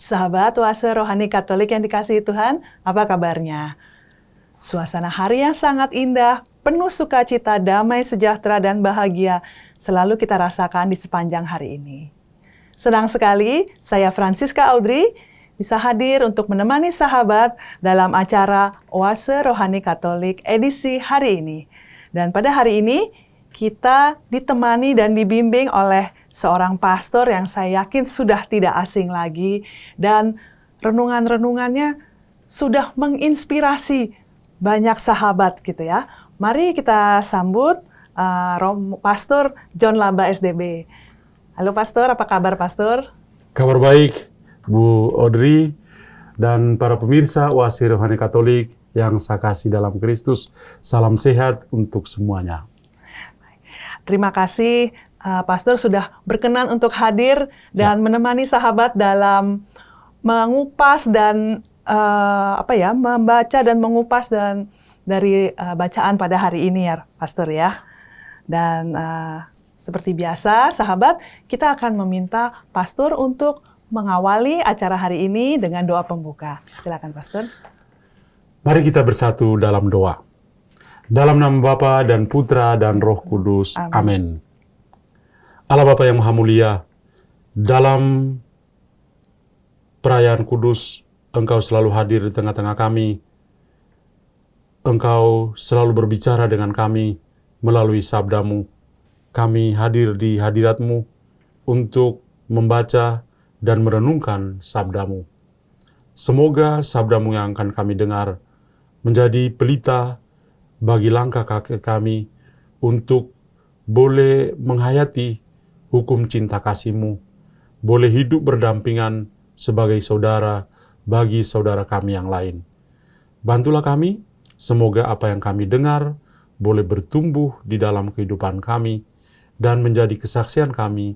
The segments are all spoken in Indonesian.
Sahabat Oase Rohani Katolik yang dikasihi Tuhan, apa kabarnya? Suasana hari yang sangat indah, penuh sukacita, damai, sejahtera, dan bahagia selalu kita rasakan di sepanjang hari ini. Senang sekali, saya Francisca Audrey bisa hadir untuk menemani sahabat dalam acara Oase Rohani Katolik edisi hari ini. Dan pada hari ini, kita ditemani dan dibimbing oleh seorang pastor yang saya yakin sudah tidak asing lagi, dan renungan-renungannya sudah menginspirasi banyak sahabat gitu ya. Mari kita sambut Pastor John Laba SDB. Halo Pastor, apa kabar Pastor? Kabar baik Bu Audrey dan para pemirsa Oase Rohani Katolik yang saya kasih dalam Kristus. Salam sehat untuk semuanya. Terima kasih Pastor sudah berkenan untuk hadir dan menemani sahabat dalam mengupas dan membaca dan mengupas dan dari bacaan pada hari ini ya Pastor ya. Dan seperti biasa sahabat, kita akan meminta Pastor untuk mengawali acara hari ini dengan doa pembuka. Silakan Pastor. Mari kita bersatu dalam doa. Dalam nama Bapa dan Putra dan Roh Kudus. Amin. Allah Bapa yang Maha Mulia, dalam perayaan kudus, Engkau selalu hadir di tengah-tengah kami. Engkau selalu berbicara dengan kami melalui sabda-Mu. Kami hadir di hadirat-Mu untuk membaca dan merenungkan sabda-Mu. Semoga sabda-Mu yang akan kami dengar menjadi pelita bagi langkah kaki kami untuk boleh menghayati hukum cinta kasih-Mu, boleh hidup berdampingan sebagai saudara bagi saudara kami yang lain. Bantulah kami, semoga apa yang kami dengar boleh bertumbuh di dalam kehidupan kami dan menjadi kesaksian kami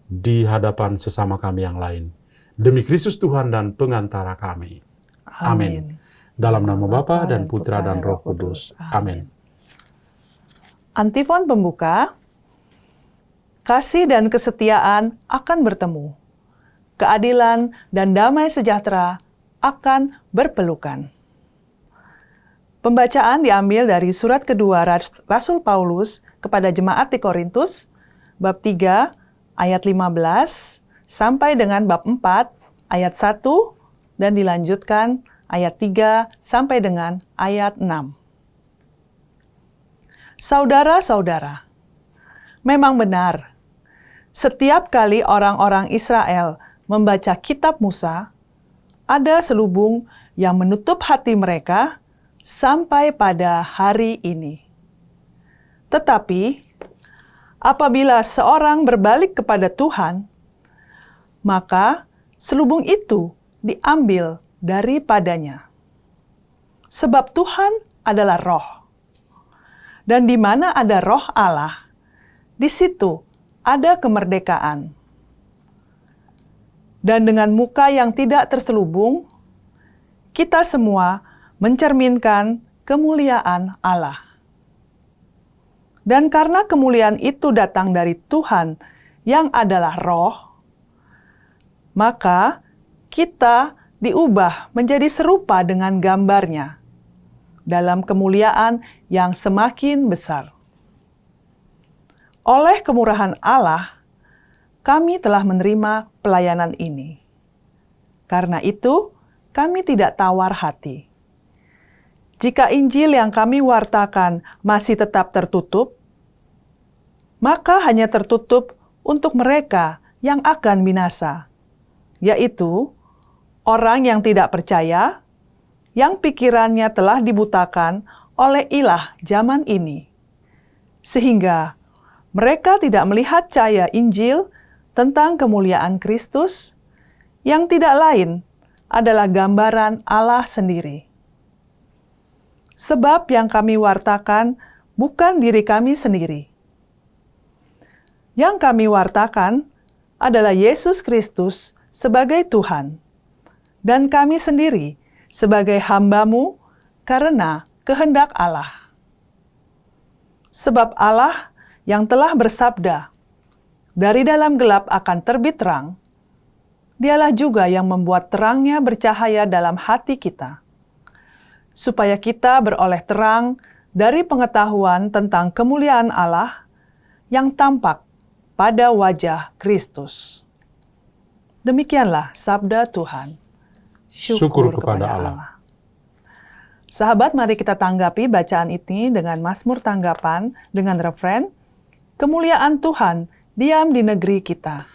di hadapan sesama kami yang lain. Demi Kristus Tuhan dan pengantara kami. Amin. Dalam nama Bapa dan Putra dan Roh Kudus. Amin. Antifon pembuka. Kasih dan kesetiaan akan bertemu. Keadilan dan damai sejahtera akan berpelukan. Pembacaan diambil dari surat kedua Rasul Paulus kepada jemaat di Korintus, bab 3 ayat 15 sampai dengan bab 4 ayat 1 dan dilanjutkan ayat 3 sampai dengan ayat 6. Saudara-saudara, memang benar, setiap kali orang-orang Israel membaca kitab Musa, ada selubung yang menutup hati mereka sampai pada hari ini. Tetapi, apabila seorang berbalik kepada Tuhan, maka selubung itu diambil daripadanya. Sebab Tuhan adalah Roh. Dan di mana ada Roh Allah, di situ ada kemerdekaan. Dan dengan muka yang tidak terselubung, kita semua mencerminkan kemuliaan Allah. Dan karena kemuliaan itu datang dari Tuhan yang adalah Roh, maka kita diubah menjadi serupa dengan gambarnya dalam kemuliaan yang semakin besar. Oleh kemurahan Allah, kami telah menerima pelayanan ini. Karena itu, kami tidak tawar hati. Jika Injil yang kami wartakan masih tetap tertutup, maka hanya tertutup untuk mereka yang akan binasa, yaitu orang yang tidak percaya, yang pikirannya telah dibutakan oleh ilah zaman ini, sehingga mereka tidak melihat cahaya Injil tentang kemuliaan Kristus, yang tidak lain adalah gambaran Allah sendiri. Sebab yang kami wartakan bukan diri kami sendiri. Yang kami wartakan adalah Yesus Kristus sebagai Tuhan, dan kami sendiri sebagai hamba-Mu karena kehendak Allah. Sebab Allah yang telah bersabda, "Dari dalam gelap akan terbit terang," Dialah juga yang membuat terangnya bercahaya dalam hati kita, supaya kita beroleh terang dari pengetahuan tentang kemuliaan Allah yang tampak pada wajah Kristus. Demikianlah sabda Tuhan. Syukur kepada Allah. Sahabat, mari kita tanggapi bacaan ini dengan Mazmur tanggapan dengan referen, kemuliaan Tuhan diam di negeri kita.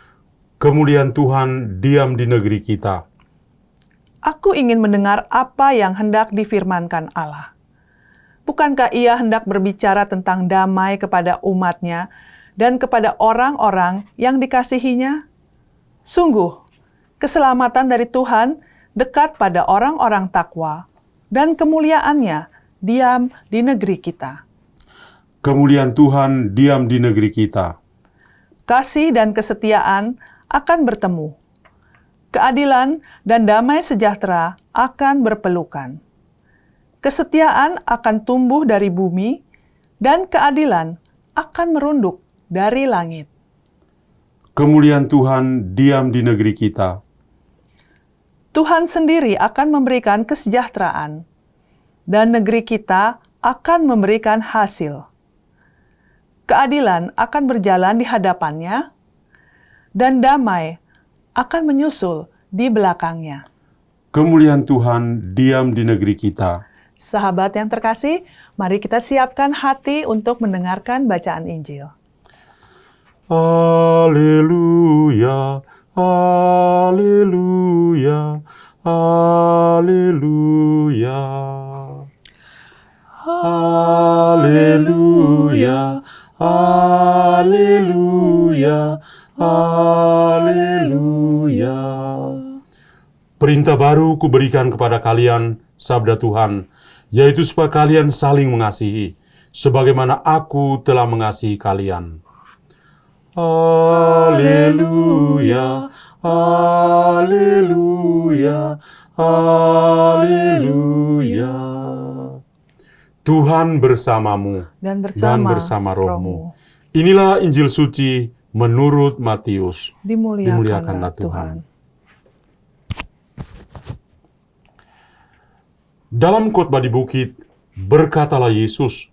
Kemuliaan Tuhan diam di negeri kita. Aku ingin mendengar apa yang hendak difirmankan Allah. Bukankah Ia hendak berbicara tentang damai kepada umat-Nya dan kepada orang-orang yang dikasihinya? Sungguh, keselamatan dari Tuhan dekat pada orang-orang takwa, dan kemuliaan-Nya diam di negeri kita. Kemuliaan Tuhan diam di negeri kita. Kasih dan kesetiaan akan bertemu. Keadilan dan damai sejahtera akan berpelukan. Kesetiaan akan tumbuh dari bumi, dan keadilan akan merunduk dari langit. Kemuliaan Tuhan diam di negeri kita. Tuhan sendiri akan memberikan kesejahteraan, dan negeri kita akan memberikan hasil. Keadilan akan berjalan di hadapannya, dan damai akan menyusul di belakangnya. Kemuliaan Tuhan diam di negeri kita. Sahabat yang terkasih, mari kita siapkan hati untuk mendengarkan bacaan Injil. Haleluya, haleluya, haleluya. Haleluya, haleluya, haleluya. Perintah baru kuberikan kepada kalian, sabda Tuhan, yaitu supaya kalian saling mengasihi, sebagaimana aku telah mengasihi kalian. Haleluya, haleluya, haleluya. Tuhan bersamamu Dan bersama rohmu. Inilah Injil suci menurut Matius. Dimuliakanlah Tuhan. Dalam khotbah di bukit, berkatalah Yesus,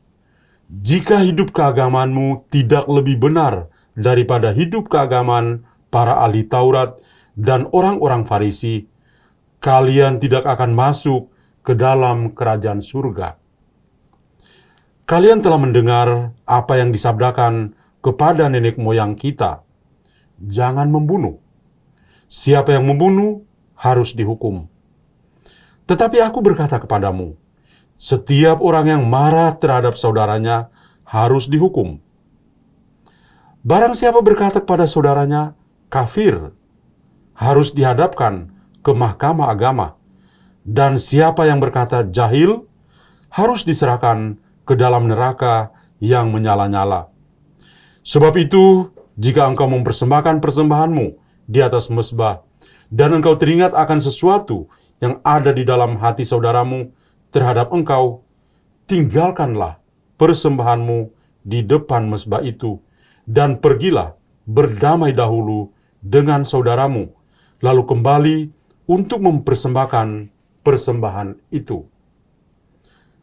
"Jika hidup keagamanmu tidak lebih benar daripada hidup keagamaan para ahli Taurat dan orang-orang Farisi, kalian tidak akan masuk ke dalam kerajaan surga. Kalian telah mendengar apa yang disabdakan kepada nenek moyang kita, jangan membunuh. Siapa yang membunuh harus dihukum. Tetapi aku berkata kepadamu, setiap orang yang marah terhadap saudaranya harus dihukum. Barang siapa berkata kepada saudaranya, kafir, harus dihadapkan ke mahkamah agama. Dan siapa yang berkata jahil, harus diserahkan ke dalam neraka yang menyala-nyala. Sebab itu, jika engkau mempersembahkan persembahanmu di atas mezbah, dan engkau teringat akan sesuatu yang ada di dalam hati saudaramu terhadap engkau, tinggalkanlah persembahanmu di depan mezbah itu, dan pergilah berdamai dahulu dengan saudaramu, lalu kembali untuk mempersembahkan persembahan itu.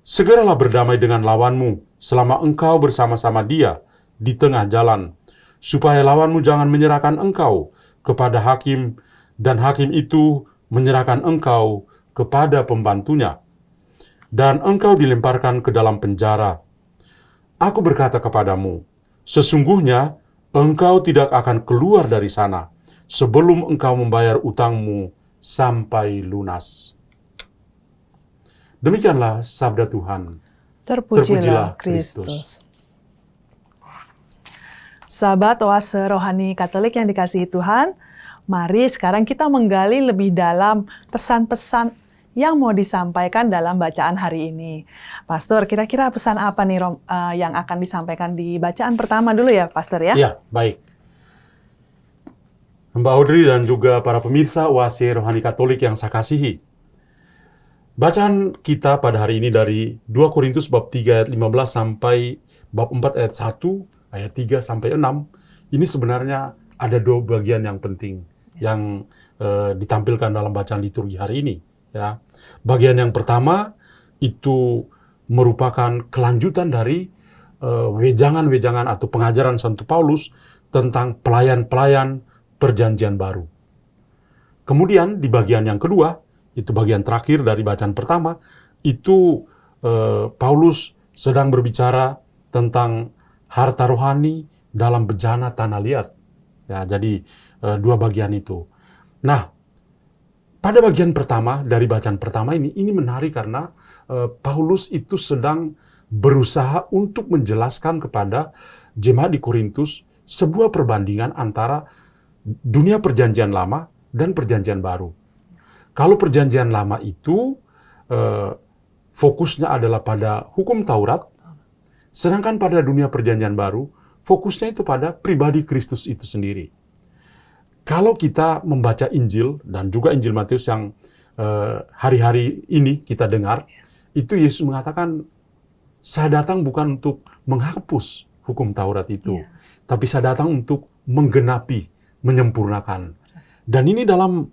Segeralah berdamai dengan lawanmu selama engkau bersama-sama dia di tengah jalan, supaya lawanmu jangan menyerahkan engkau kepada hakim, dan hakim itu menyerahkan engkau kepada pembantunya, dan engkau dilemparkan ke dalam penjara. Aku berkata kepadamu, sesungguhnya engkau tidak akan keluar dari sana sebelum engkau membayar utangmu sampai lunas." Demikianlah sabda Tuhan. Terpujilah Kristus. Sahabat Oase Rohani Katolik yang dikasihi Tuhan, mari sekarang kita menggali lebih dalam pesan-pesan yang mau disampaikan dalam bacaan hari ini. Pastor, kira-kira pesan apa nih yang akan disampaikan di bacaan pertama dulu ya, Pastor ya? Ya, baik. Mbak Audrey dan juga para pemirsa Oase Rohani Katolik yang saya kasihi. Bacaan kita pada hari ini dari 2 Korintus bab 3 ayat 15 sampai bab 4 ayat 1, ayat 3 sampai 6. Ini sebenarnya ada dua bagian yang penting. yang ditampilkan dalam bacaan liturgi hari ini. Ya, bagian yang pertama itu merupakan kelanjutan dari wejangan-wejangan atau pengajaran Santo Paulus tentang pelayan-pelayan Perjanjian Baru. Kemudian di bagian yang kedua, itu bagian terakhir dari bacaan pertama, itu Paulus sedang berbicara tentang harta rohani dalam bejana tanah liat. Ya, jadi dua bagian itu. Nah, pada bagian pertama dari bacaan pertama ini menarik karena Paulus itu sedang berusaha untuk menjelaskan kepada jemaat di Korintus sebuah perbandingan antara dunia Perjanjian Lama dan Perjanjian Baru. Kalau Perjanjian Lama itu fokusnya adalah pada hukum Taurat, sedangkan pada dunia Perjanjian Baru fokusnya itu pada pribadi Kristus itu sendiri. Kalau kita membaca Injil dan juga Injil Matius yang hari-hari ini kita dengar, itu Yesus mengatakan, saya datang bukan untuk menghapus hukum Taurat itu, tapi saya datang untuk menggenapi, menyempurnakan. Dan ini dalam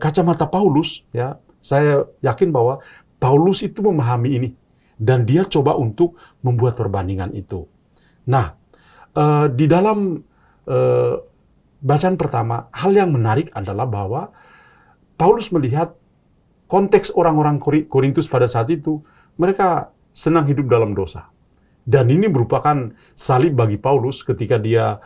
kacamata Paulus, ya, saya yakin bahwa Paulus itu memahami ini dan dia coba untuk membuat perbandingan itu. Nah, di dalam bacaan pertama, hal yang menarik adalah bahwa Paulus melihat konteks orang-orang Korintus pada saat itu, mereka senang hidup dalam dosa. Dan ini merupakan salib bagi Paulus ketika dia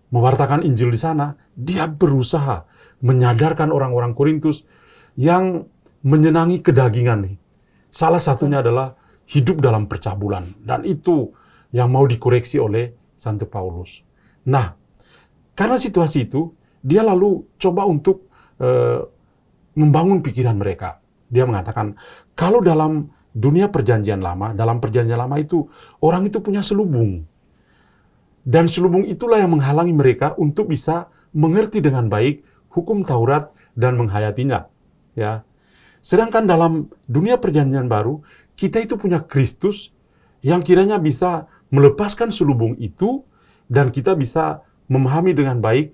mewartakan Injil di sana. Dia berusaha menyadarkan orang-orang Korintus yang menyenangi kedagingan. Salah satunya adalah hidup dalam percabulan. Dan itu yang mau dikoreksi oleh Santo Paulus. Nah, karena situasi itu, dia lalu coba untuk membangun pikiran mereka. Dia mengatakan, kalau dalam dunia Perjanjian Lama, dalam Perjanjian Lama itu, orang itu punya selubung. Dan selubung itulah yang menghalangi mereka untuk bisa mengerti dengan baik hukum Taurat dan menghayatinya. Ya. Sedangkan dalam dunia Perjanjian Baru, kita itu punya Kristus yang kiranya bisa melepaskan selubung itu, dan kita bisa memahami dengan baik,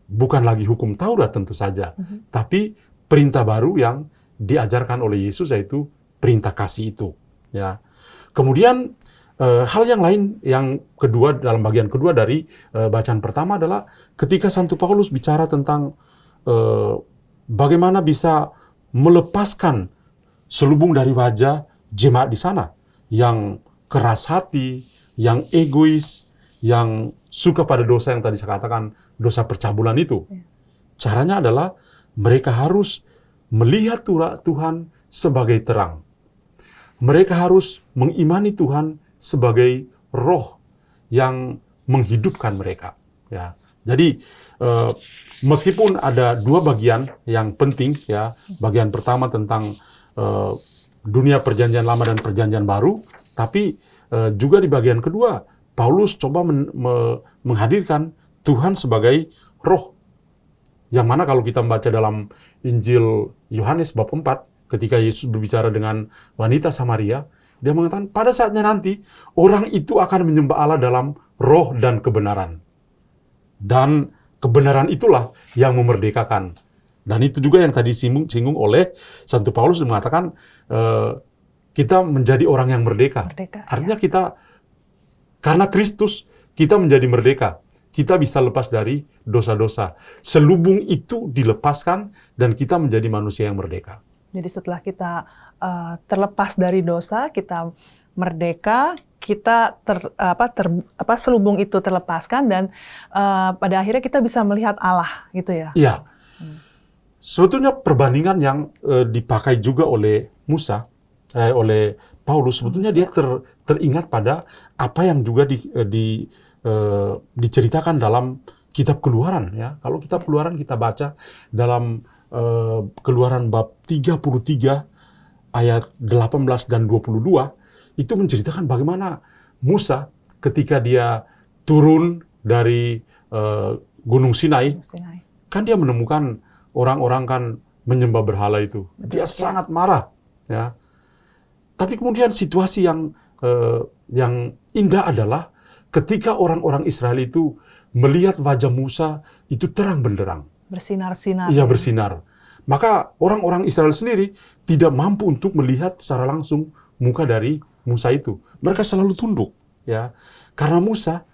bukan lagi hukum Taurat tentu saja, tapi perintah baru yang diajarkan oleh Yesus, yaitu perintah kasih itu. Ya. Kemudian hal yang lain, yang kedua, dalam bagian kedua dari bacaan pertama adalah ketika Santo Paulus bicara tentang bagaimana bisa melepaskan selubung dari wajah jemaat di sana, yang keras hati, yang egois, yang suka pada dosa yang tadi saya katakan, dosa percabulan itu. Caranya adalah mereka harus melihat Tuhan sebagai terang. Mereka harus mengimani Tuhan sebagai roh yang menghidupkan mereka. Ya. Jadi meskipun ada dua bagian yang penting, ya, bagian pertama tentang dunia Perjanjian Lama dan Perjanjian Baru, tapi juga di bagian kedua Paulus coba menghadirkan Tuhan sebagai roh. Yang mana kalau kita membaca dalam Injil Yohanes bab 4, ketika Yesus berbicara dengan wanita Samaria, dia mengatakan pada saatnya nanti orang itu akan menyembah Allah dalam roh dan kebenaran. Dan kebenaran itulah yang memerdekakan. Dan itu juga yang tadi singgung oleh Santo Paulus, mengatakan kita menjadi orang yang merdeka. Artinya kita, karena Kristus, kita menjadi merdeka. Kita bisa lepas dari dosa-dosa. Selubung itu dilepaskan dan kita menjadi manusia yang merdeka. Jadi setelah kita terlepas dari dosa, kita merdeka, kita selubung itu terlepaskan, dan pada akhirnya kita bisa melihat Allah, gitu ya? Iya. Sebetulnya perbandingan yang dipakai juga oleh Musa, oleh Paulus, sebetulnya dia teringat pada apa yang juga diceritakan dalam kitab Keluaran. Ya. Kalau kitab Keluaran kita baca dalam Keluaran bab 33 ayat 18 dan 22, itu menceritakan bagaimana Musa ketika dia turun dari Gunung Sinai, kan dia menemukan orang-orang kan menyembah berhala itu. Dia sangat marah. Ya. Tapi kemudian situasi yang indah adalah ketika orang-orang Israel itu melihat wajah Musa itu terang benderang. Bersinar-sinar. Iya, ya. bersinar. Maka orang-orang Israel sendiri tidak mampu untuk melihat secara langsung muka dari Musa itu. Mereka selalu tunduk, ya, karena Musa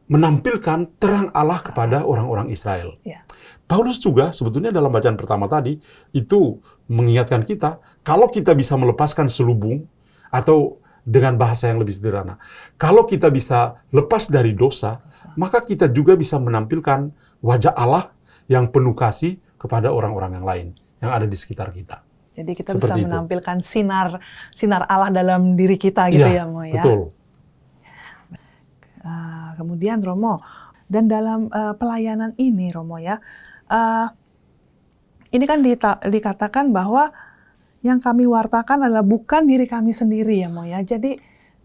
menampilkan terang Allah kepada orang-orang Israel. Ya. Paulus juga sebetulnya dalam bacaan pertama tadi itu mengingatkan kita, kalau kita bisa melepaskan selubung atau dengan bahasa yang lebih sederhana, kalau kita bisa lepas dari dosa, maka kita juga bisa menampilkan wajah Allah yang penuh kasih kepada orang-orang yang lain yang ada di sekitar kita. Jadi kita Seperti bisa itu. menampilkan sinar Allah dalam diri kita gitu ya, Mo ya. Betul. Kemudian Romo, dan dalam pelayanan ini Romo ya, ini kan dikatakan bahwa yang kami wartakan adalah bukan diri kami sendiri ya, Mo ya. Jadi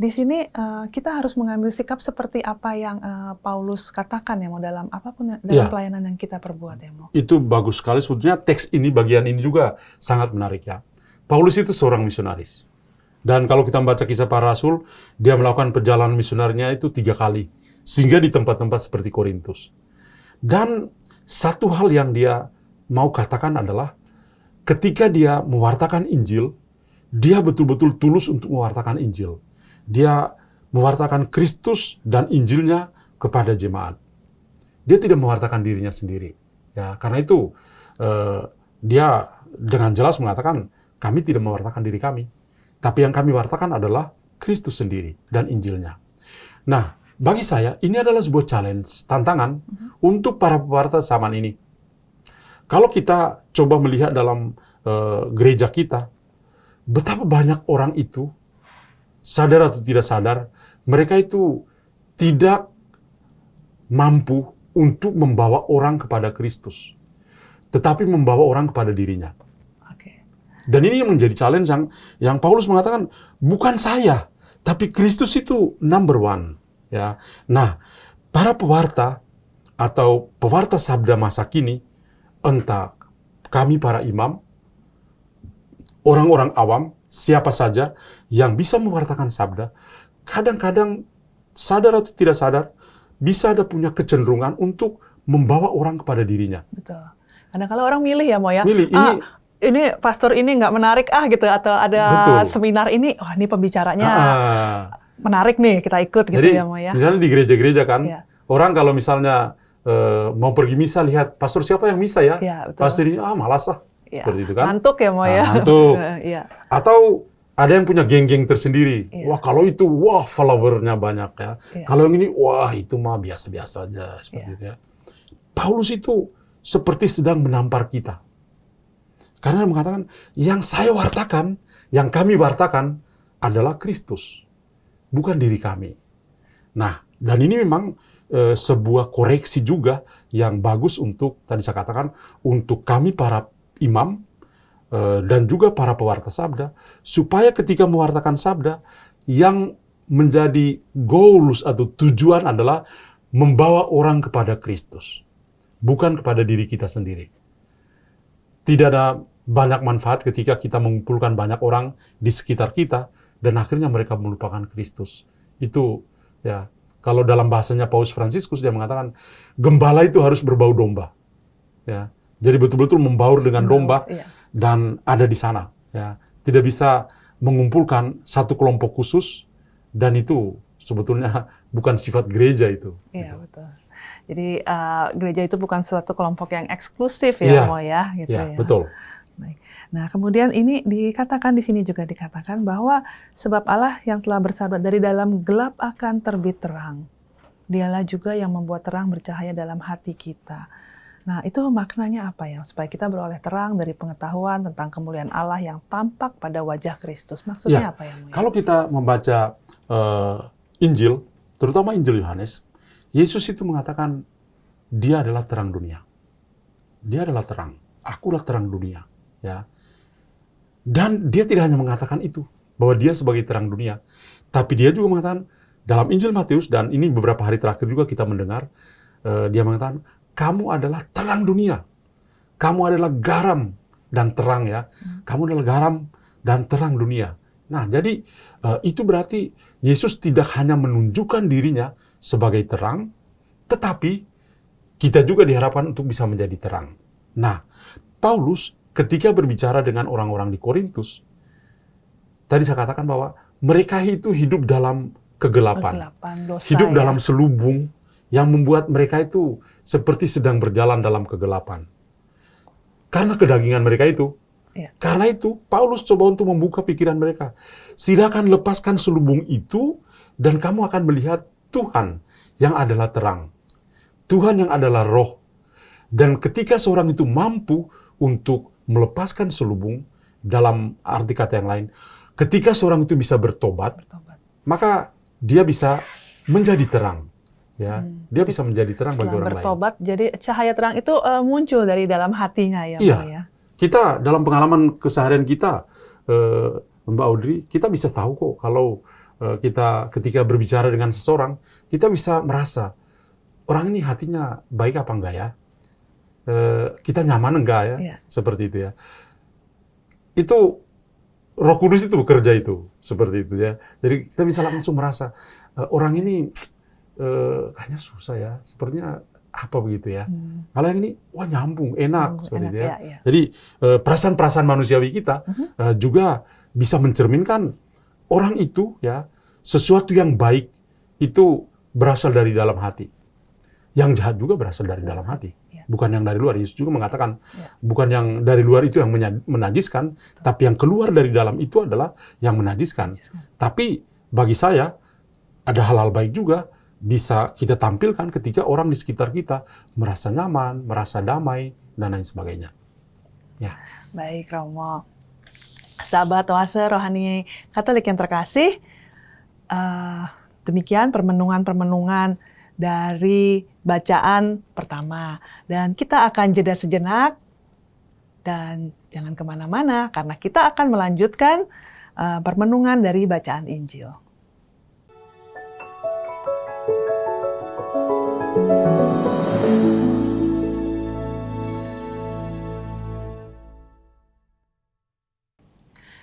di sini kita harus mengambil sikap seperti apa yang Paulus katakan ya, Mo, dalam apapun dalam pelayanan yang kita perbuat ya, Mo. Itu bagus sekali. Sebetulnya teks ini, bagian ini juga sangat menarik ya. Paulus itu seorang misionaris. Dan kalau kita membaca Kisah Para Rasul, dia melakukan perjalanan misionarnya itu 3 kali. Sehingga di tempat-tempat seperti Korintus. Dan satu hal yang dia mau katakan adalah, ketika dia mewartakan Injil, dia betul-betul tulus untuk mewartakan Injil. Dia mewartakan Kristus dan Injilnya kepada jemaat. Dia tidak mewartakan dirinya sendiri. Ya, karena itu dia dengan jelas mengatakan, kami tidak mewartakan diri kami. Tapi yang kami wartakan adalah Kristus sendiri dan Injilnya. Nah, bagi saya ini adalah sebuah challenge, tantangan untuk para pewarta zaman ini. Kalau kita coba melihat dalam gereja kita, betapa banyak orang itu, sadar atau tidak sadar, mereka itu tidak mampu untuk membawa orang kepada Kristus, tetapi membawa orang kepada dirinya. Oke. Dan ini yang menjadi challenge yang Paulus mengatakan, bukan saya, tapi Kristus itu number one. Ya. Nah, para pewarta atau pewarta sabda masa kini, entah kami para imam, orang-orang awam, siapa saja yang bisa mewartakan sabda, kadang-kadang sadar atau tidak sadar, bisa ada punya kecenderungan untuk membawa orang kepada dirinya. Betul. Karena kalau orang milih ya, Mo ya. Milih, ini pastor ini nggak menarik gitu, atau ada Betul. seminar ini, ini pembicaranya menarik nih, kita ikut gitu. Jadi, ya, Mo ya. misalnya di gereja-gereja kan, Ya. orang kalau misalnya mau pergi misa, lihat pastor siapa yang misa ya, Ya, betul. pastor ini malas lah. Ya. Seperti itu kan. Ngantuk ya, Mo ya. Ngantuk. Ya. Atau ada yang punya geng-geng tersendiri. Iya. Wah, kalau itu, followernya banyak ya. Iya. Kalau yang ini, itu mah biasa-biasa aja. Seperti itu ya. Paulus itu seperti sedang menampar kita. Karena dia mengatakan, yang saya wartakan, yang kami wartakan adalah Kristus. Bukan diri kami. Nah, dan ini memang sebuah koreksi juga yang bagus untuk, tadi saya katakan, untuk kami para imam, dan juga para pewarta sabda, supaya ketika mewartakan sabda, yang menjadi goals atau tujuan adalah membawa orang kepada Kristus, bukan kepada diri kita sendiri. Tidak ada banyak manfaat ketika kita mengumpulkan banyak orang di sekitar kita, dan akhirnya mereka melupakan Kristus. Itu, ya, kalau dalam bahasanya Paus Fransiskus, dia mengatakan, gembala itu harus berbau domba. Ya. Jadi betul-betul membaur dengan domba, dan ada di sana. Ya. Tidak bisa mengumpulkan satu kelompok khusus, dan itu sebetulnya bukan sifat gereja itu. Iya, gitu. betul. Jadi gereja itu bukan suatu kelompok yang eksklusif ya, Mo ya. Gitu ya, ya. Betul. Baik. Nah, kemudian ini dikatakan di sini juga dikatakan bahwa sebab Allah yang telah bersabda, dari dalam gelap akan terbit terang. Dialah juga yang membuat terang bercahaya dalam hati kita. Nah, itu maknanya apa ya? Supaya kita beroleh terang dari pengetahuan tentang kemuliaan Allah yang tampak pada wajah Kristus. Maksudnya apa ya, Mo? Kalau kita membaca Injil, terutama Injil Yohanes, Yesus itu mengatakan, dia adalah terang dunia. Dia adalah terang. Akulah terang dunia. Ya. Dan dia tidak hanya mengatakan itu, bahwa dia sebagai terang dunia, tapi dia juga mengatakan dalam Injil Matius, dan ini beberapa hari terakhir juga kita mendengar, dia mengatakan, kamu adalah terang dunia, kamu adalah garam dan terang ya, kamu adalah garam dan terang dunia. Nah, jadi itu berarti Yesus tidak hanya menunjukkan dirinya sebagai terang, tetapi kita juga diharapkan untuk bisa menjadi terang. Nah, Paulus ketika berbicara dengan orang-orang di Korintus, tadi saya katakan bahwa mereka itu hidup dalam kegelapan. Dosa, Hidup ya. dalam selubung yang membuat mereka itu seperti sedang berjalan dalam kegelapan. Karena kedagingan mereka itu. Ya. Karena itu, Paulus coba untuk membuka pikiran mereka. Silakan lepaskan selubung itu, dan kamu akan melihat Tuhan yang adalah terang. Tuhan yang adalah roh. Dan ketika seorang itu mampu untuk melepaskan selubung, dalam arti kata yang lain, ketika seorang itu bisa bertobat, maka dia bisa menjadi terang. Ya, dia bisa menjadi terang bagi orang lain. Bertobat, jadi cahaya terang itu muncul dari dalam hatinya ya, Iya. Pak ya. Kita dalam pengalaman keseharian kita, Mbak Audrey, kita bisa tahu kok kalau kita ketika berbicara dengan seseorang, kita bisa merasa orang ini hatinya baik apa enggak ya? Kita nyaman enggak ya? Iya. Seperti itu ya. Itu Roh Kudus itu bekerja itu, seperti itu ya. Jadi kita bisa langsung merasa orang ini kayaknya susah ya, sepertinya apa begitu ya. Kalau yang ini, wah nyambung, enak, seperti itu ya. Ya. Jadi perasaan-perasaan manusiawi kita juga bisa mencerminkan orang itu ya, sesuatu yang baik itu berasal dari dalam hati. Yang jahat juga berasal dari dalam hati. Bukan yang dari luar. Yesus juga mengatakan, bukan yang dari luar itu yang menajiskan, tapi yang keluar dari dalam itu adalah yang menajiskan. Tapi bagi saya, ada hal-hal baik juga bisa kita tampilkan ketika orang di sekitar kita merasa nyaman, merasa damai, dan lain sebagainya. Ya. Baik, Romo. Sahabat Oase Rohani Katolik yang terkasih, demikian permenungan-permenungan dari bacaan pertama. Dan kita akan jeda sejenak, dan jangan kemana-mana, karena kita akan melanjutkan permenungan dari bacaan Injil.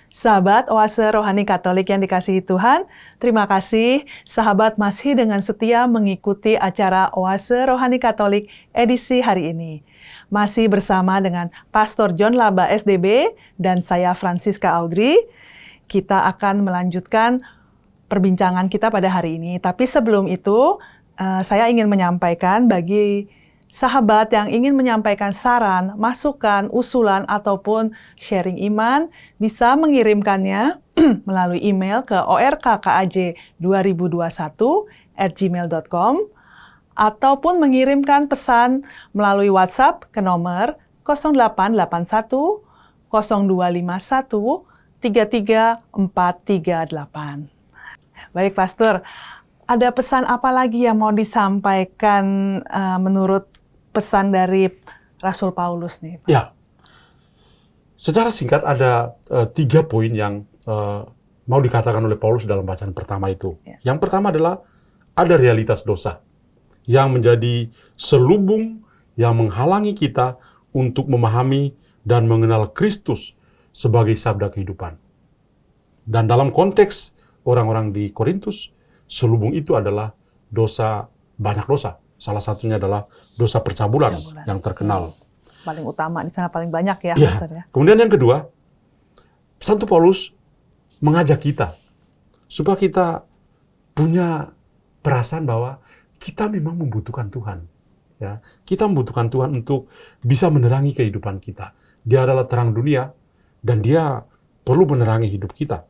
Sahabat Oase Rohani Katolik yang dikasihi Tuhan, terima kasih sahabat masih dengan setia mengikuti acara Oase Rohani Katolik edisi hari ini. Masih bersama dengan Pastor John Laba SDB dan saya Francisca Audrey. Kita akan melanjutkan perbincangan kita pada hari ini. Tapi sebelum itu, saya ingin menyampaikan bagi sahabat yang ingin menyampaikan saran, masukan, usulan, ataupun sharing iman, bisa mengirimkannya melalui email ke orkkaj2021@gmail.com ataupun mengirimkan pesan melalui WhatsApp ke nomor 0881 0251 33438. Baik, Pastor. Ada pesan apa lagi yang mau disampaikan menurut pesan dari Rasul Paulus nih, Pak? Ya, secara singkat ada 3 poin yang mau dikatakan oleh Paulus dalam bacaan pertama itu. Ya. Yang pertama adalah ada realitas dosa yang menjadi selubung yang menghalangi kita untuk memahami dan mengenal Kristus sebagai sabda kehidupan. Dan dalam konteks orang-orang di Korintus, selubung itu adalah dosa, banyak dosa. Salah satunya adalah dosa percabulan yang terkenal. Paling utama di sana, paling banyak ya, Ya. Pastor ya. Kemudian yang kedua, Santo Paulus mengajak kita supaya kita punya perasaan bahwa kita memang membutuhkan Tuhan. Ya, kita membutuhkan Tuhan untuk bisa menerangi kehidupan kita. Dia adalah terang dunia dan dia perlu menerangi hidup kita.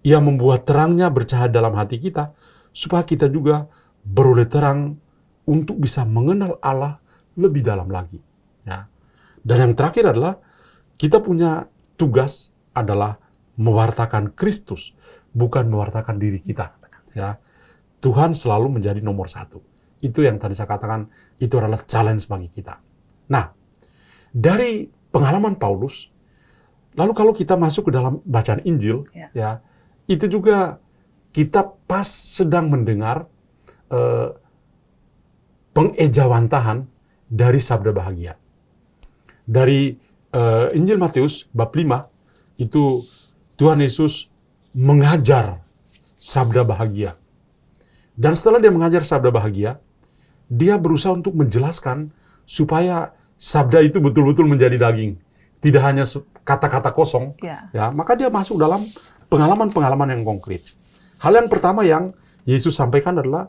Ia membuat terangnya bercahaya dalam hati kita supaya kita juga beroleh terang untuk bisa mengenal Allah lebih dalam lagi. Ya. Dan yang terakhir adalah kita punya tugas adalah mewartakan Kristus, bukan mewartakan diri kita. Ya. Tuhan selalu menjadi nomor 1. Itu yang tadi saya katakan, itu adalah challenge bagi kita. Nah, dari pengalaman Paulus, lalu kalau kita masuk ke dalam bacaan Injil, ya itu juga kita pas sedang mendengar pengejawantahan dari sabda bahagia. Dari Injil Matius bab 5, itu Tuhan Yesus mengajar sabda bahagia. Dan setelah dia mengajar sabda bahagia, dia berusaha untuk menjelaskan supaya sabda itu betul-betul menjadi daging, tidak hanya kata-kata kosong. Ya, maka dia masuk dalam pengalaman-pengalaman yang konkret. Hal yang pertama yang Yesus sampaikan adalah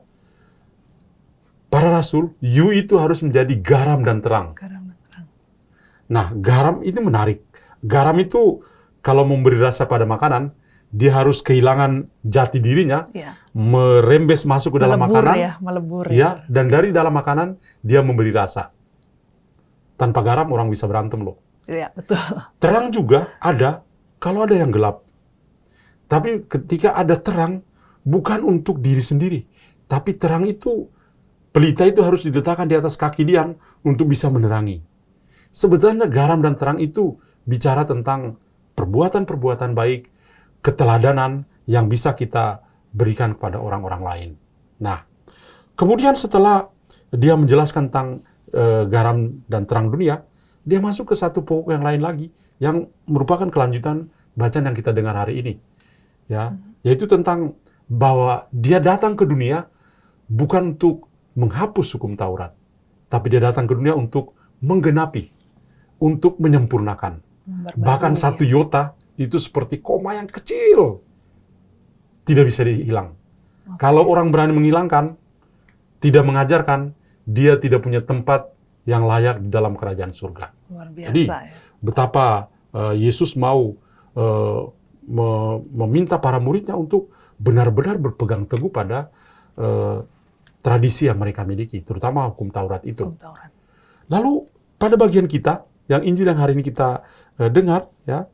para rasul, you itu harus menjadi garam dan terang. Nah, garam itu menarik. Garam itu kalau memberi rasa pada makanan, dia harus kehilangan jati dirinya, merembes masuk ke dalam makanan, melebur. Dan dari dalam makanan dia memberi rasa. Tanpa garam orang bisa berantem loh. Iya, betul. Terang juga ada kalau ada yang gelap. Tapi ketika ada terang, bukan untuk diri sendiri, tapi terang itu, pelita itu harus diletakkan di atas kaki Dian untuk bisa menerangi. Sebetulnya garam dan terang itu bicara tentang perbuatan-perbuatan baik, keteladanan yang bisa kita berikan kepada orang-orang lain. Nah, kemudian setelah dia menjelaskan tentang garam dan terang dunia, dia masuk ke satu pokok yang lain lagi, yang merupakan kelanjutan bacaan yang kita dengar hari ini. Ya, yaitu tentang bahwa dia datang ke dunia bukan untuk menghapus hukum Taurat, tapi dia datang ke dunia untuk menggenapi, untuk menyempurnakan. Bahkan satu iota itu seperti koma yang kecil, tidak bisa dihilang. Kalau orang berani menghilangkan, tidak mengajarkan, dia tidak punya tempat yang layak di dalam kerajaan surga. Luar biasa. Jadi, betapa Yesus mau meminta para muridnya untuk benar-benar berpegang teguh pada tradisi yang mereka miliki, terutama hukum Taurat itu. Lalu pada bagian kita, yang Injil yang hari ini kita dengar, ya,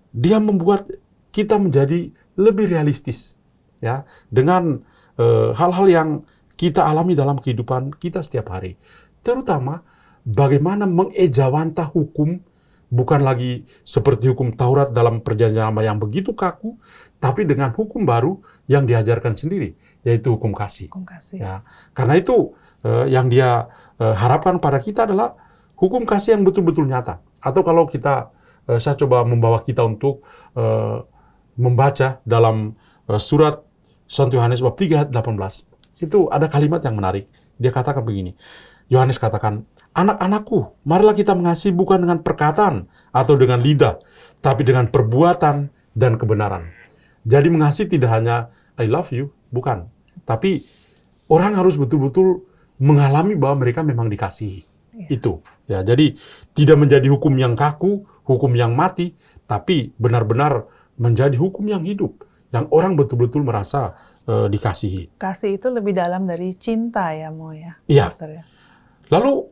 dia membuat kita menjadi lebih realistis, ya, dengan hal-hal yang kita alami dalam kehidupan kita setiap hari. Terutama bagaimana mengejawantah hukum, bukan lagi seperti hukum Taurat dalam Perjanjian Lama yang begitu kaku, tapi dengan hukum baru yang diajarkan sendiri, yaitu hukum kasih. Ya. Karena itu yang dia harapkan pada kita adalah hukum kasih yang betul-betul nyata. Atau kalau saya coba membawa kita untuk membaca dalam surat 1 Yohanes bab 3 ayat 18. Itu ada kalimat yang menarik. Dia katakan begini. Yohanes katakan, anak-anakku, marilah kita mengasihi bukan dengan perkataan atau dengan lidah, tapi dengan perbuatan dan kebenaran. Jadi mengasihi tidak hanya I love you, bukan. Tapi orang harus betul-betul mengalami bahwa mereka memang dikasihi. Itu. Ya, jadi tidak menjadi hukum yang kaku, hukum yang mati, tapi benar-benar menjadi hukum yang hidup, yang orang betul-betul merasa dikasihi. Kasih itu lebih dalam dari cinta ya, Mo ya. Iya. Lalu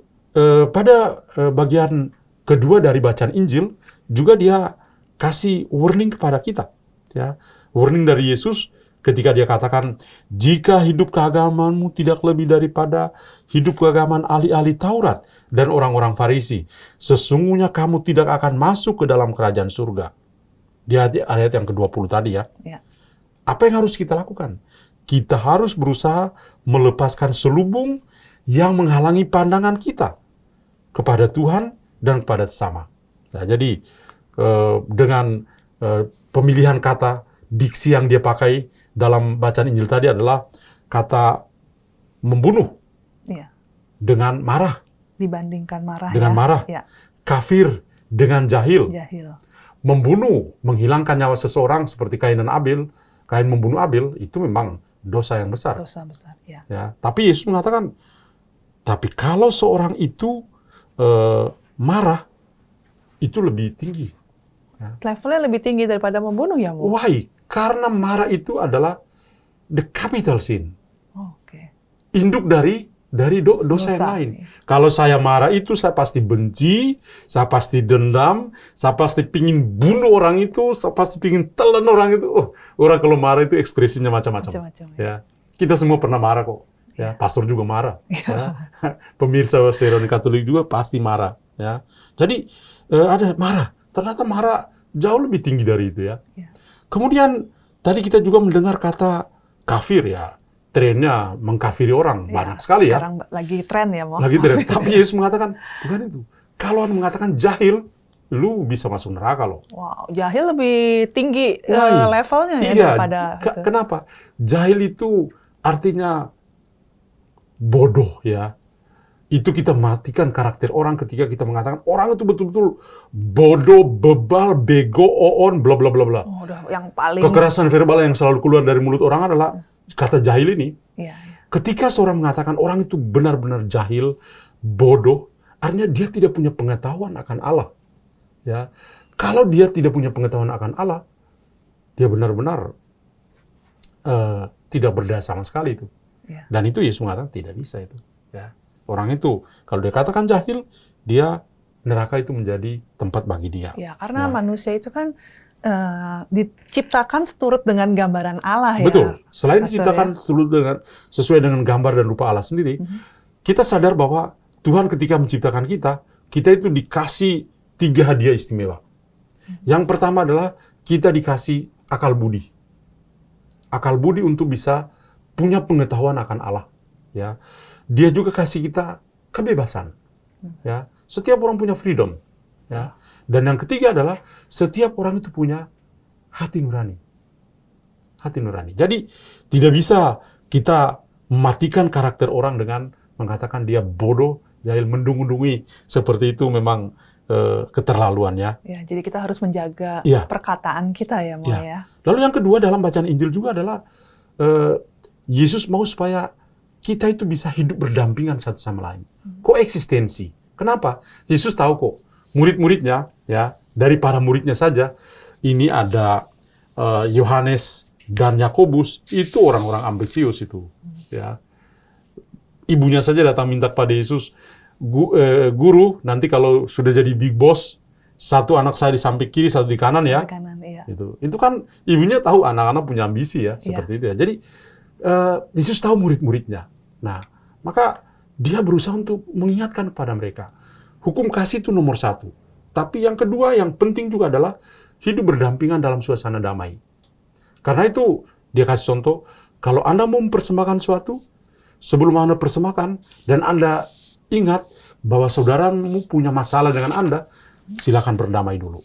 pada bagian kedua dari bacaan Injil juga dia kasih warning kepada kita, ya. Warning dari Yesus ketika dia katakan, jika hidup keagamaanmu tidak lebih daripada hidup keagamaan ahli-ahli Taurat dan orang-orang Farisi, sesungguhnya kamu tidak akan masuk ke dalam kerajaan surga. Di ayat yang ke-20 tadi ya. Apa yang harus kita lakukan? Kita harus berusaha melepaskan selubung yang menghalangi pandangan kita kepada Tuhan dan kepada sesama. Nah, jadi dengan pemilihan kata, diksi yang dia pakai dalam bacaan Injil tadi adalah kata membunuh dengan marah. Dibandingkan marah dengan marah. Kafir dengan jahil. Membunuh, menghilangkan nyawa seseorang seperti Kain dan Abel. Kain membunuh Abel, itu memang dosa yang besar. Dosa besar, ya. Tapi Yesus mengatakan, tapi kalau seorang itu marah, itu lebih tinggi. Levelnya lebih tinggi daripada membunuh ya, Mo? Why? Karena marah itu adalah the capital sin. Induk dari dosa yang lain. Kalau saya marah itu, saya pasti benci, saya pasti dendam, saya pasti pingin bunuh orang itu, saya pasti pingin telan orang itu. Orang kalau marah itu ekspresinya macam-macam. Ya. Kita semua pernah marah kok. Ya. Pastor juga marah. Ya. Pemirsa Seroni Katolik juga pasti marah. Ya. Jadi ada marah. Ternyata marah jauh lebih tinggi dari itu ya. Kemudian tadi kita juga mendengar kata kafir ya. Trennya mengkafiri orang banyak sekali ya. Sekarang lagi tren ya, Mo. Lagi tren. Tapi Yesus mengatakan bukan itu. Kalau Anda mengatakan jahil, lu bisa masuk neraka loh. Wow, jahil lebih tinggi levelnya ya daripada itu. Kenapa? Jahil itu artinya bodoh ya. Itu kita matikan karakter orang ketika kita mengatakan orang itu betul-betul bodoh, bebal, bego, oon, bla bla bla bla. Oh, udah yang paling. Kekerasan verbal yang selalu keluar dari mulut orang adalah kata jahil ini. Iya, iya. Ketika seorang mengatakan orang itu benar-benar jahil, bodoh, artinya dia tidak punya pengetahuan akan Allah. Ya, kalau dia tidak punya pengetahuan akan Allah, dia benar-benar tidak berdaya sama sekali itu. Iya. Dan itu Yesus mengatakan tidak bisa itu. Ya. Orang itu, kalau dia katakan jahil, dia neraka itu menjadi tempat bagi dia. Ya, karena Ya. manusia itu kan diciptakan seturut dengan gambaran Allah ya. Betul. Selain Pastor, diciptakan sesuai dengan gambar dan rupa Allah sendiri, kita sadar bahwa Tuhan ketika menciptakan kita itu dikasih 3 hadiah istimewa. Yang pertama adalah kita dikasih akal budi. Akal budi untuk bisa punya pengetahuan akan Allah. Ya. Dia juga kasih kita kebebasan. Ya. Setiap orang punya freedom. Ya. Dan yang ketiga adalah setiap orang itu punya hati nurani. Hati nurani. Jadi tidak bisa kita mematikan karakter orang dengan mengatakan dia bodoh, jahil, mendung-dungui. Seperti itu memang keterlaluan ya. Ya, jadi kita harus menjaga Ya. perkataan kita ya, Mo Ya. ya. Lalu yang kedua dalam bacaan Injil juga adalah Yesus mau supaya kita itu bisa hidup berdampingan satu sama lain. Koeksistensi. Kenapa? Yesus tahu kok murid-muridnya ya, dari para muridnya saja ini ada Yohanes dan Yakobus itu orang-orang ambisius itu ya. Ibunya saja datang minta kepada Yesus, guru, nanti kalau sudah jadi big boss, satu anak saya di samping kiri, satu di kanan ya. Di kanan, iya. Itu kan ibunya tahu anak-anak punya ambisi ya, seperti itu ya. Jadi Yesus tahu murid-muridnya. Nah, maka dia berusaha untuk mengingatkan kepada mereka. Hukum kasih itu nomor 1. Tapi yang kedua, yang penting juga adalah hidup berdampingan dalam suasana damai. Karena itu, dia kasih contoh, kalau Anda mau mempersembahkan sesuatu, sebelum Anda persembahkan, dan Anda ingat bahwa saudaramu punya masalah dengan Anda, silakan berdamai dulu.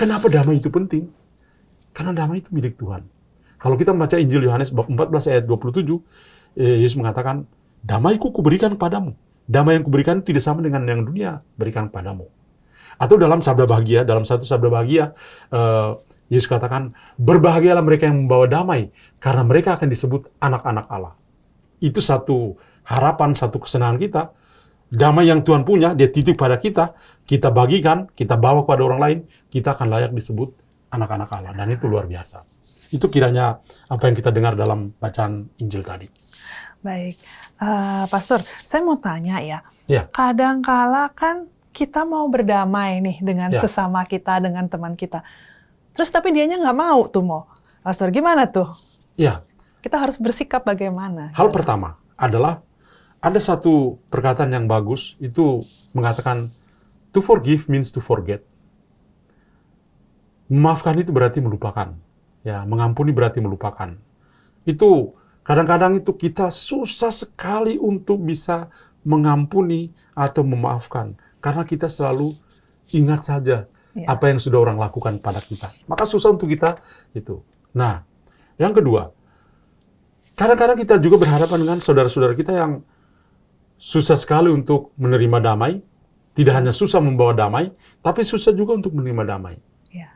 Kenapa damai itu penting? Karena damai itu milik Tuhan. Kalau kita membaca Injil Yohanes bab 14 ayat 27, Yesus mengatakan, damaiku kuberikan kepadamu. Damai yang kuberikan tidak sama dengan yang dunia berikan kepadamu. Atau dalam sabda bahagia, dalam satu sabda bahagia, Yesus katakan, berbahagialah mereka yang membawa damai, karena mereka akan disebut anak-anak Allah. Itu satu harapan, satu kesenangan kita. Damai yang Tuhan punya, dia titip pada kita bagikan, kita bawa kepada orang lain, kita akan layak disebut anak-anak Allah. Dan itu luar biasa. Itu kiranya apa yang kita dengar dalam bacaan Injil tadi. Baik, Pastor, saya mau tanya ya. Ya. Kadangkala kan kita mau berdamai nih dengan Ya. sesama kita, dengan teman kita. Terus tapi dianya nggak mau tuh, Mo. Pastor, gimana tuh? Ya, Kita harus bersikap bagaimana? hal pertama adalah ada satu perkataan yang bagus, itu mengatakan, to forgive means to forget. Memaafkan itu berarti melupakan. Ya, mengampuni berarti melupakan. Itu kadang-kadang itu kita susah sekali untuk bisa mengampuni atau memaafkan. Karena kita selalu ingat saja apa yang sudah orang lakukan pada kita. Maka susah untuk kita itu. Nah, yang kedua, kadang-kadang kita juga berhadapan dengan saudara-saudara kita yang susah sekali untuk menerima damai. Tidak hanya susah membawa damai, tapi susah juga untuk menerima damai. Ya.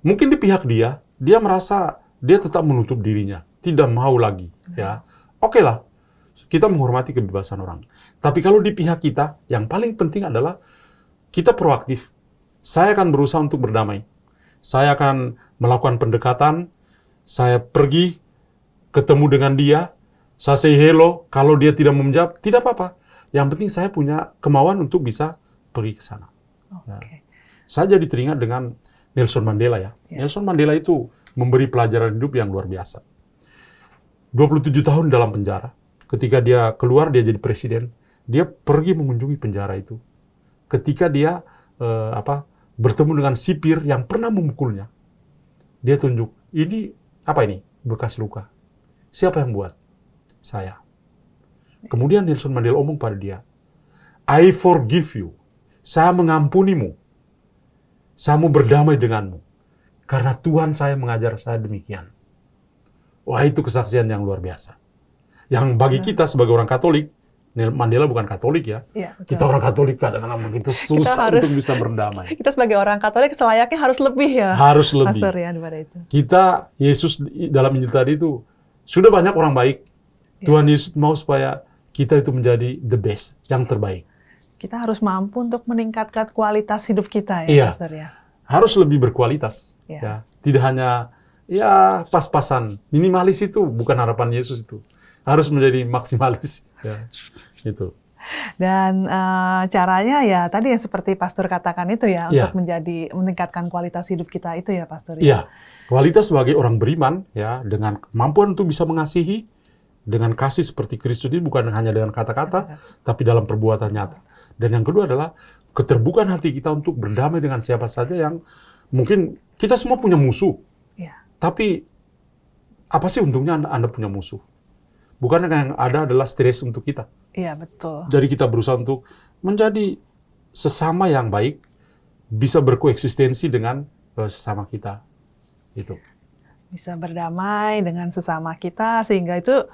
Mungkin di pihak dia merasa dia tetap menutup dirinya, tidak mau lagi. Ya, oke lah, kita menghormati kebebasan orang. Tapi kalau di pihak kita, yang paling penting adalah kita proaktif. Saya akan berusaha untuk berdamai. Saya akan melakukan pendekatan. Saya pergi, ketemu dengan dia. Saya say hello. Kalau dia tidak mau menjawab, tidak apa-apa. Yang penting saya punya kemauan untuk bisa pergi ke sana. Oke. Saya jadi teringat dengan Nelson Mandela ya. Nelson Mandela itu memberi pelajaran hidup yang luar biasa. 27 tahun dalam penjara. Ketika dia keluar, dia jadi presiden. Dia pergi mengunjungi penjara itu. Ketika dia bertemu dengan sipir yang pernah memukulnya, dia tunjuk, ini apa ini? Bekas luka. Siapa yang buat? Saya. Kemudian Nelson Mandela omong pada dia, I forgive you. Saya mengampunimu. Saya mau berdamai denganmu. Karena Tuhan saya mengajar saya demikian. Wah, itu kesaksian yang luar biasa. Yang bagi kita sebagai orang Katolik, Mandela bukan Katolik ya. Iya, betul. Kita orang Katolik kadang-kadang begitu susah harus- untuk bisa berdamai. Kita sebagai orang Katolik selayaknya harus lebih ya, Harus lebih. Pastor ya daripada itu. Kita, Yesus dalam Injil tadi itu, sudah banyak orang baik. Ya. Tuhan Yesus mau supaya kita itu menjadi the best, yang terbaik. Kita harus mampu untuk meningkatkan kualitas hidup kita ya, Iya. Pastor ya. Harus lebih berkualitas. Ya. Ya. Tidak hanya ya pas-pasan. Minimalis itu bukan harapan Yesus itu. Harus menjadi maksimalis. Ya. Itu. Dan caranya ya tadi yang seperti Pastor katakan itu ya, Iya. untuk meningkatkan kualitas hidup kita itu ya, Pastor ya. Iya. Kualitas sebagai orang beriman ya, dengan kemampuan untuk bisa mengasihi, dengan kasih seperti Kristus ini bukan hanya dengan kata-kata, tapi dalam perbuatan nyata. Dan yang kedua adalah keterbukaan hati kita untuk berdamai dengan siapa saja yang mungkin kita semua punya musuh. Iya. Tapi apa sih untungnya Anda punya musuh? Bukan yang ada adalah stres untuk kita. Iya, betul. Jadi kita berusaha untuk menjadi sesama yang baik, bisa berkoeksistensi dengan sesama kita. Itu. Bisa berdamai dengan sesama kita, sehingga itu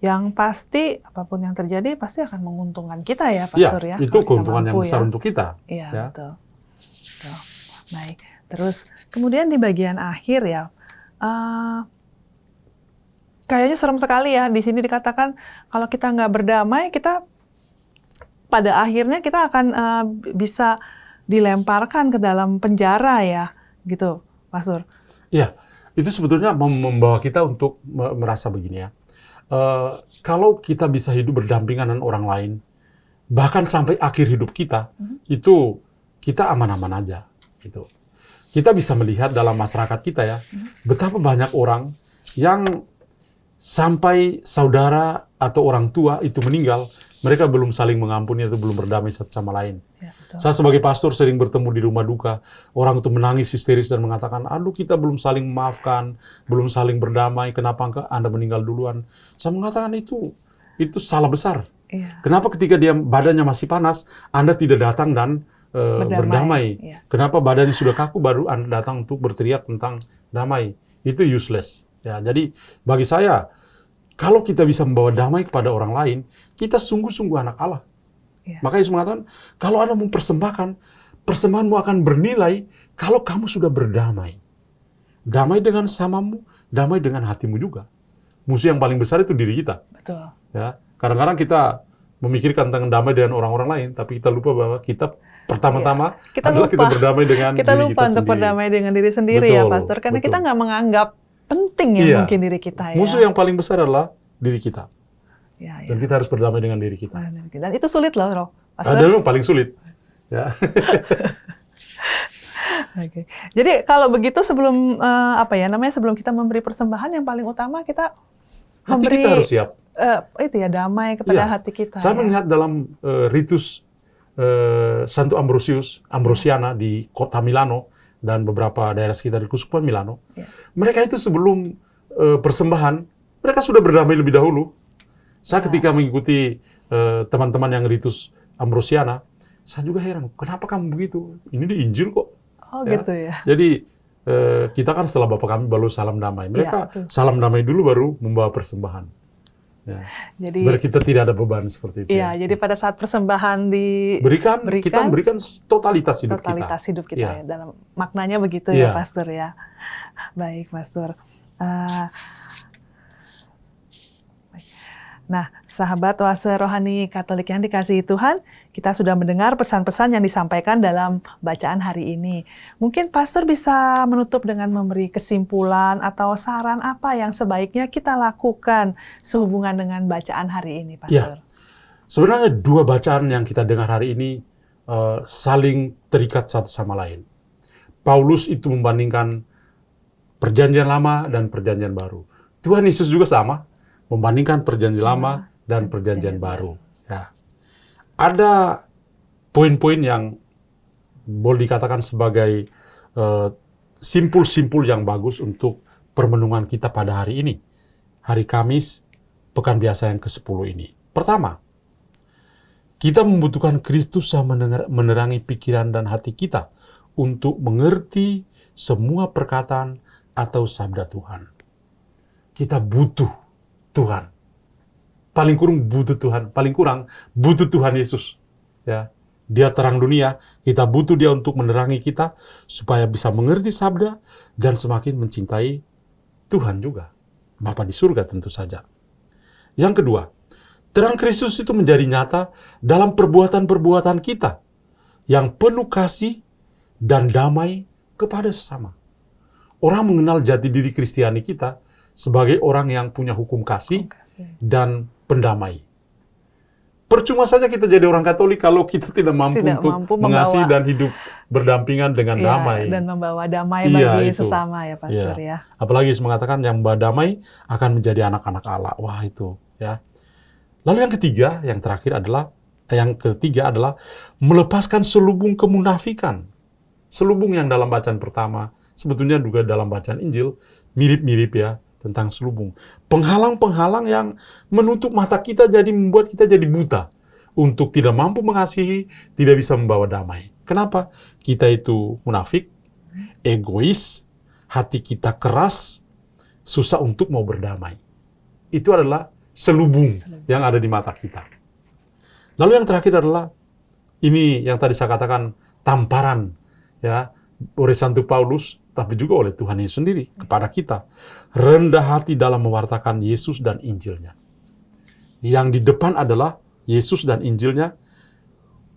yang pasti apapun yang terjadi pasti akan menguntungkan kita ya, Pastor ya. Itu kalau kita keuntungan yang mampu besar ya. untuk kita. Iya, ya. betul. Betul. Baik. Terus kemudian di bagian akhir ya, kayaknya serem sekali ya. Di sini dikatakan kalau kita nggak berdamai, kita pada akhirnya kita akan bisa dilemparkan ke dalam penjara ya, gitu, Pastor. Iya, itu sebetulnya membawa kita untuk merasa begini ya. Kalau kita bisa hidup berdampingan dengan orang lain, bahkan sampai akhir hidup kita, itu kita aman-aman aja. Gitu. Kita bisa melihat dalam masyarakat kita ya, betapa banyak orang yang sampai saudara atau orang tua itu meninggal, mereka belum saling mengampuni atau belum berdamai satu sama lain. Ya, betul. Saya sebagai pastor sering bertemu di rumah duka, orang itu menangis histeris dan mengatakan, aduh kita belum saling memaafkan, belum saling berdamai, kenapa Anda meninggal duluan? Saya mengatakan itu salah besar. Iya. Kenapa ketika dia badannya masih panas, Anda tidak datang dan berdamai? Iya. Kenapa badannya sudah kaku baru Anda datang untuk berteriak tentang damai? Itu useless. Ya, jadi bagi saya, kalau kita bisa membawa damai kepada orang lain, kita sungguh-sungguh anak Allah. Iya. Maka Yesus mengatakan, kalau Anda mempersembahkan, persembahanmu akan bernilai kalau kamu sudah berdamai. Damai dengan samamu, damai dengan hatimu juga. Musuh yang paling besar itu diri kita. Betul. Ya, kadang-kadang kita memikirkan tentang damai dengan orang-orang lain, tapi kita lupa bahwa kita pertama-tama Kita adalah lupa. kita berdamai dengan Kita diri lupa kita untuk sendiri. berdamai dengan diri sendiri ya, Betul, Pastor. Karena betul. kita nggak menganggap penting ya Iya. mungkin diri kita ya. Musuh yang paling besar adalah diri kita. Ya, ya. Dan kita harus berdamai dengan diri kita. Dan itu sulit loh, Pastor. Ada yang paling sulit. Ya. Oke. Jadi kalau begitu sebelum sebelum kita memberi persembahan, yang paling utama kita Hati memberi kita harus siap. itu ya, damai kepada Iya. hati kita. Saya ya. melihat dalam ritus Santo Ambrosiana di kota Milano dan beberapa daerah sekitar di Kuskupan Milano, Ya. mereka itu sebelum persembahan, mereka sudah berdamai lebih dahulu. Saya ketika mengikuti teman-teman yang ritus Ambrosiana, saya juga heran, kenapa kamu begitu? Ini di Injil kok. Oh Ya. gitu ya. Jadi kita kan setelah Bapak kami baru salam damai. Mereka betul. salam damai dulu baru membawa persembahan. Ya. Jadi Biar kita tidak ada beban seperti itu. iya, jadi pada saat persembahan Kita memberikan totalitas hidup totalitas hidup kita Iya. ya. Dalam maknanya begitu Iya. ya, Pastor ya. Baik, Pastor. Nah, sahabat Oase Rohani Katolik yang dikasihi Tuhan, kita sudah mendengar pesan-pesan yang disampaikan dalam bacaan hari ini. Mungkin Pastor bisa menutup dengan memberi kesimpulan atau saran apa yang sebaiknya kita lakukan sehubungan dengan bacaan hari ini, Pastor. Sebenarnya dua bacaan yang kita dengar hari ini saling terikat satu sama lain. Paulus itu membandingkan Perjanjian Lama dan Perjanjian Baru. Tuhan Yesus juga sama, membandingkan Perjanjian Lama dan Perjanjian Baru. Ya. Ada poin-poin yang boleh dikatakan sebagai simpul-simpul yang bagus untuk permenungan kita pada hari ini. Hari Kamis, Pekan Biasa yang ke-10 ini. Pertama, kita membutuhkan Kristus yang menerangi pikiran dan hati kita untuk mengerti semua perkataan atau sabda Tuhan. Kita butuh Tuhan. paling kurang butuh Tuhan Yesus. Ya, Dia terang dunia, kita butuh Dia untuk menerangi kita supaya bisa mengerti sabda dan semakin mencintai Tuhan juga. Bapa di surga tentu saja. Yang kedua, terang Kristus itu menjadi nyata dalam perbuatan-perbuatan kita yang penuh kasih dan damai kepada sesama. Orang mengenal jati diri Kristiani kita sebagai orang yang punya hukum kasih dan pendamai. Percuma saja kita jadi orang Katolik kalau kita tidak mampu untuk mengasihi dan hidup berdampingan dengan damai. Dan membawa damai bagi itu. sesama ya Pastor ya. Apalagi Yesus mengatakan yang membawa damai akan menjadi anak-anak Allah. Wah itu ya. Lalu yang ketiga adalah melepaskan selubung kemunafikan. Selubung yang dalam bacaan pertama, sebetulnya juga dalam bacaan Injil, mirip-mirip ya, tentang selubung. Penghalang-penghalang yang menutup mata kita jadi membuat kita jadi buta. Untuk tidak mampu mengasihi, tidak bisa membawa damai. Kenapa? Kita itu munafik, egois, hati kita keras, susah untuk mau berdamai. Itu adalah selubung yang ada di mata kita. Lalu yang terakhir adalah, ini yang tadi saya katakan, tamparan ya oleh Santo Paulus, tapi juga oleh Tuhan Yesus sendiri kepada kita. Rendah hati dalam mewartakan Yesus dan Injilnya. Yang di depan adalah Yesus dan Injilnya.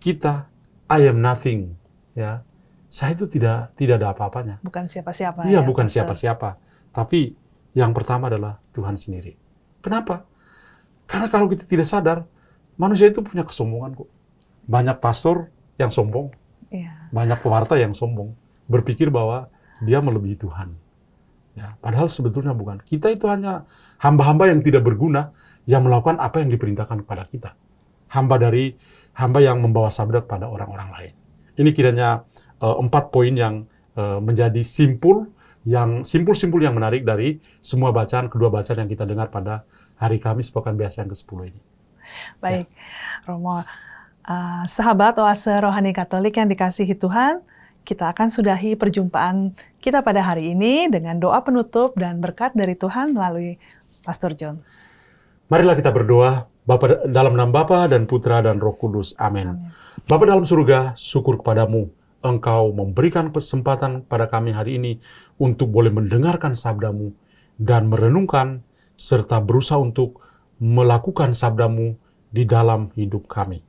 Kita, I am nothing. Ya, saya itu tidak ada apa-apanya. Bukan siapa-siapa. Iya, bukan siapa-siapa. Tapi yang pertama adalah Tuhan sendiri. Kenapa? Karena kalau kita tidak sadar, manusia itu punya kesombongan kok. Banyak pastor yang sombong. Banyak pewarta yang sombong. Berpikir bahwa dia melebihi Tuhan. Ya, padahal sebetulnya bukan. Kita itu hanya hamba-hamba yang tidak berguna, yang melakukan apa yang diperintahkan kepada kita. Hamba yang membawa sabda kepada orang-orang lain. Ini kiranya 4 poin yang menjadi simpul yang menarik dari semua kedua bacaan yang kita dengar pada hari Kamis Pekan Biasa yang ke-10 ini. Baik, ya. Romo, sahabat Oase Rohani Katolik yang dikasihi Tuhan, kita akan sudahi perjumpaan kita pada hari ini dengan doa penutup dan berkat dari Tuhan melalui Pastor John. Marilah kita berdoa. Dalam nama Bapa dan Putra dan Roh Kudus. Amin. Bapa dalam surga, syukur kepadamu. Engkau memberikan kesempatan pada kami hari ini untuk boleh mendengarkan sabdamu dan merenungkan serta berusaha untuk melakukan sabdamu di dalam hidup kami.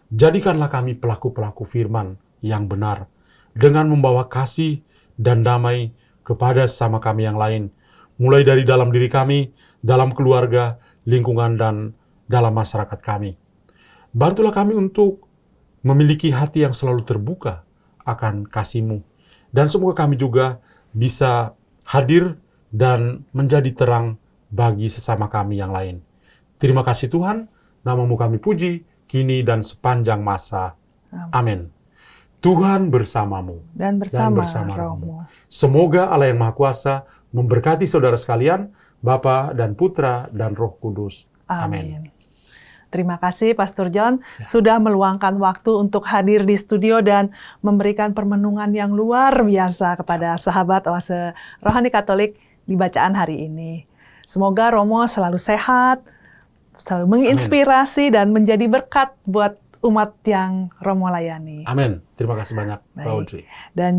Jadikanlah kami pelaku-pelaku firman yang benar dengan membawa kasih dan damai kepada sesama kami yang lain, mulai dari dalam diri kami, dalam keluarga, lingkungan, dan dalam masyarakat kami. Bantulah kami untuk memiliki hati yang selalu terbuka akan kasih-Mu. Dan semoga kami juga bisa hadir dan menjadi terang bagi sesama kami yang lain. Terima kasih Tuhan, nama-Mu kami puji, kini dan sepanjang masa. Amin. Tuhan bersamamu. Dan bersama rohmu. Semoga Allah yang Maha Kuasa memberkati saudara sekalian, Bapa dan Putra dan Roh Kudus. Amin. Terima kasih Pastor John sudah meluangkan waktu untuk hadir di studio dan memberikan permenungan yang luar biasa kepada sahabat Oase Rohani Katolik di bacaan hari ini. Semoga Romo selalu sehat, selalu menginspirasi dan menjadi berkat buat umat yang Romo layani. Amin. Terima kasih banyak, Pak Audrey. Dan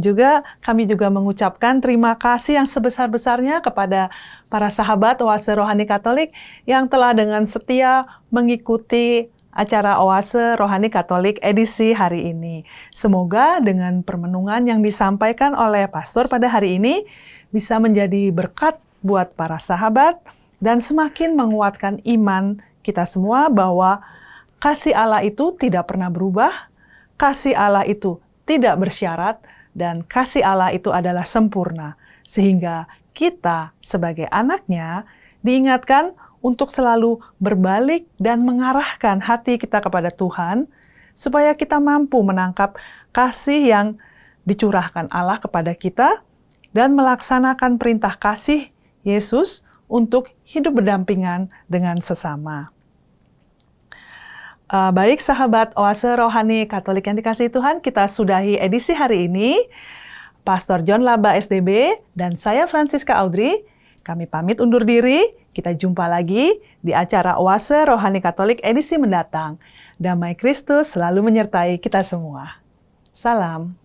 kami juga mengucapkan terima kasih yang sebesar-besarnya kepada para sahabat Oase Rohani Katolik yang telah dengan setia mengikuti acara Oase Rohani Katolik edisi hari ini. Semoga dengan permenungan yang disampaikan oleh pastor pada hari ini bisa menjadi berkat buat para sahabat dan semakin menguatkan iman kita semua bahwa kasih Allah itu tidak pernah berubah, kasih Allah itu tidak bersyarat, dan kasih Allah itu adalah sempurna. Sehingga kita sebagai anaknya diingatkan untuk selalu berbalik dan mengarahkan hati kita kepada Tuhan, supaya kita mampu menangkap kasih yang dicurahkan Allah kepada kita, dan melaksanakan perintah kasih Yesus untuk hidup berdampingan dengan sesama. Baik sahabat Oase Rohani Katolik yang dikasihi Tuhan, kita sudahi edisi hari ini. Pastor John Laba SDB dan saya Francisca Audrey, Kami pamit undur diri, kita jumpa lagi di acara Oase Rohani Katolik edisi mendatang. Damai Kristus selalu menyertai kita semua. Salam.